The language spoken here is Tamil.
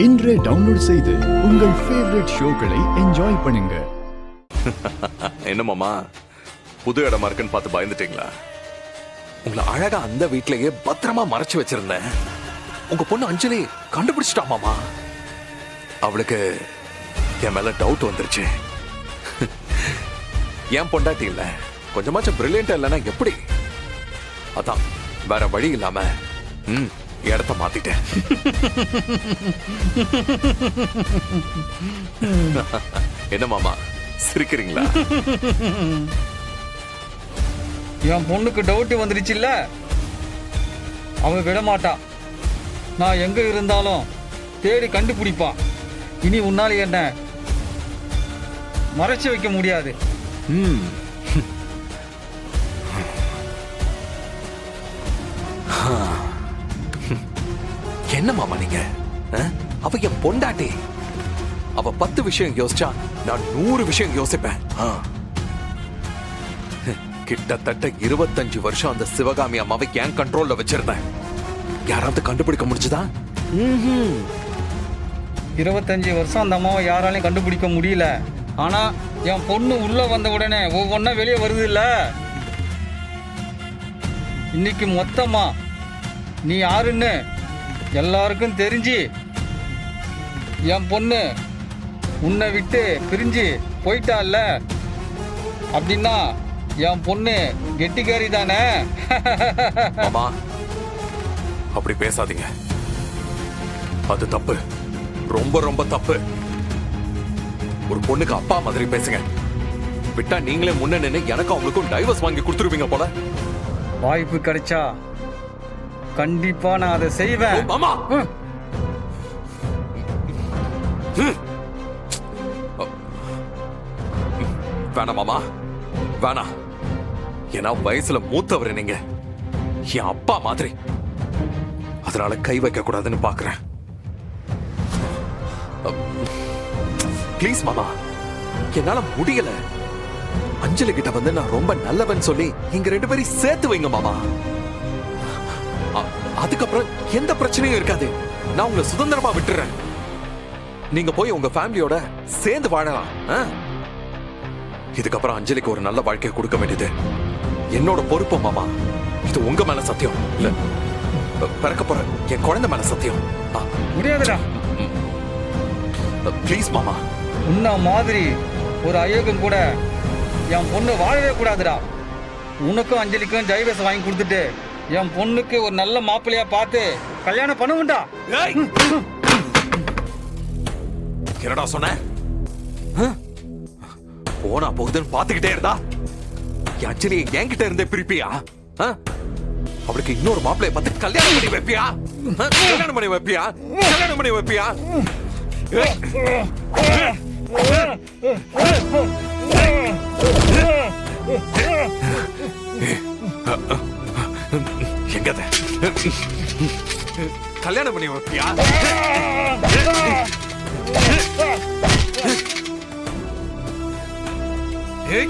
இன்றே டவுன்லோட் செய்து உங்கள் ஃபேவரட் ஷோக்களை என்ஜாய் பண்ணுங்க. என்ன மாமா, புது இடமா இருக்குன்னு பார்த்து பயந்துட்டீங்களா? உங்களை அழகா அந்த வீட்லயே பத்திரமா மறைச்சு வச்சிருந்தேன். உங்க பொண்ணு அஞ்சலி கண்டுபிடிச்சிட்டா மாமா. அவளுக்கு என் மேல டவுட் வந்துருச்சு. ஏன் பொண்டாட்டி இல்ல, கொஞ்சமாச்சும் பிரில்லியண்டா இல்லைன்னா எப்படி? அதான் வேற வழி இல்லாம இடத்த மாத்திட்டேன். என்ன மாமா சிரிக்கிறீங்களா? என் பொண்ணுக்கு டவுட் வந்துருச்சு இல்ல, அவ விட மாட்டா. நான் எங்க இருந்தாலும் தேடி கண்டுபிடிப்பான். இனி உன்னால என்ன மறைச்சு வைக்க முடியாது. என்ன மாமா நீங்க? அவ என் பொண்டாட்டி. அவ 10 விஷயம் யோசிச்சா நான் 100 விஷயம் யோசிப்பேன். கிட்டத்தட்ட 25 வருஷம் அந்த சிவகாமி அம்மாவை என் கண்ட்ரோல்ல வச்சிருந்தேன். யாராவது கண்டுபிடிக்க முடிஞ்சுதா? 25 வருஷம் அந்த அம்மாவை யாராலையும் கண்டுபிடிக்க முடியல. ஆனா என் பொண்ணு உள்ள வந்த உடனே ஒவ்வொன்னா வெளியே வருது இல்ல. இன்னைக்கு மொத்தமா நீ யாருன்னு எல்லாருக்கும் தெரிஞ்சு என் பொண்ணு உன்னை விட்டு பிரிஞ்சு போயிட்டால, அப்படின்னா என் பொண்ணு கெட்டிக்காரி தானே? மாமா அப்படி பேசாதீங்க, அது தப்பு, ரொம்ப ரொம்ப தப்பு. ஒரு பொண்ணுக்கு அப்பா மாதிரி பேசுங்க. விட்டா நீங்களே முன்ன நின்று எனக்கு அவங்களுக்கும் டைவர்ஸ் வாங்கி கொடுத்துருவீங்க போல. வாய்ப்பு கிடைச்சா கண்டிப்பா நான் அதை செய்வேன். மாமா வேணாம் மாமா வேணாம். ஏன்னா வயசுல மூத்தவர் நீங்க, என் அப்பா மாதிரி. அதனால கை வைக்க கூடாதுன்னு பாக்குறேன். ப்ளீஸ் மாமா, என்னால முடியல. அஞ்சலி கிட்ட வந்து நான் ரொம்ப நல்லவன் சொல்லி இங்க 2 பேரும் சேர்த்து வைங்க மாமா. அதுக்கப்புறம் எந்த பிரச்சனையும் இருக்காது. நான் உங்களை சுதந்திரமா விட்டுறேன். நீங்க போய் உங்க ஃபேமிலியோட சேர்ந்து வாழலாம். இதுக்கப்புறம் அஞ்சலிக்கு ஒரு நல்ல வாழ்க்கையை கொடுக்க வேண்டியது என்னோட பொறுப்பு மாமா. இது உங்க மேல சத்தியம் இல்ல, பிறக்க போற என் குழந்தை மேல சத்தியம். முடியாதுடா. ப்ளீஸ் மாமா. உன்ன மாதிரி ஒரு அயோகம் கூட என் பொண்ணு வாழவே கூடாதுடா. உனக்கும் அஞ்சலிக்கும் டைவர்ஸ் வாங்கி கொடுத்துட்டு என் பொண்ணுக்கு ஒரு நல்ல மாப்பிள்ளையா பார்த்து கல்யாணம் பண்ணுவேன்டா. என்னடா சொன்ன? போனா போகுதுன்னு பாத்துக்கிட்டே இருந்தா என் அஞ்சலியை என்கிட்ட இருந்தே பிரிப்பியா? அவளுக்கு இன்னொரு மாப்பிள்ளைய பார்த்து கல்யாணம் பண்ணி வைப்பியா? கல்யாணம் பண்ணி வைப்பியா? கல்யாணம் பண்ணி வைப்பியா? எங்கத கல்யாணம் பண்ணி வைப்பியா? Hey!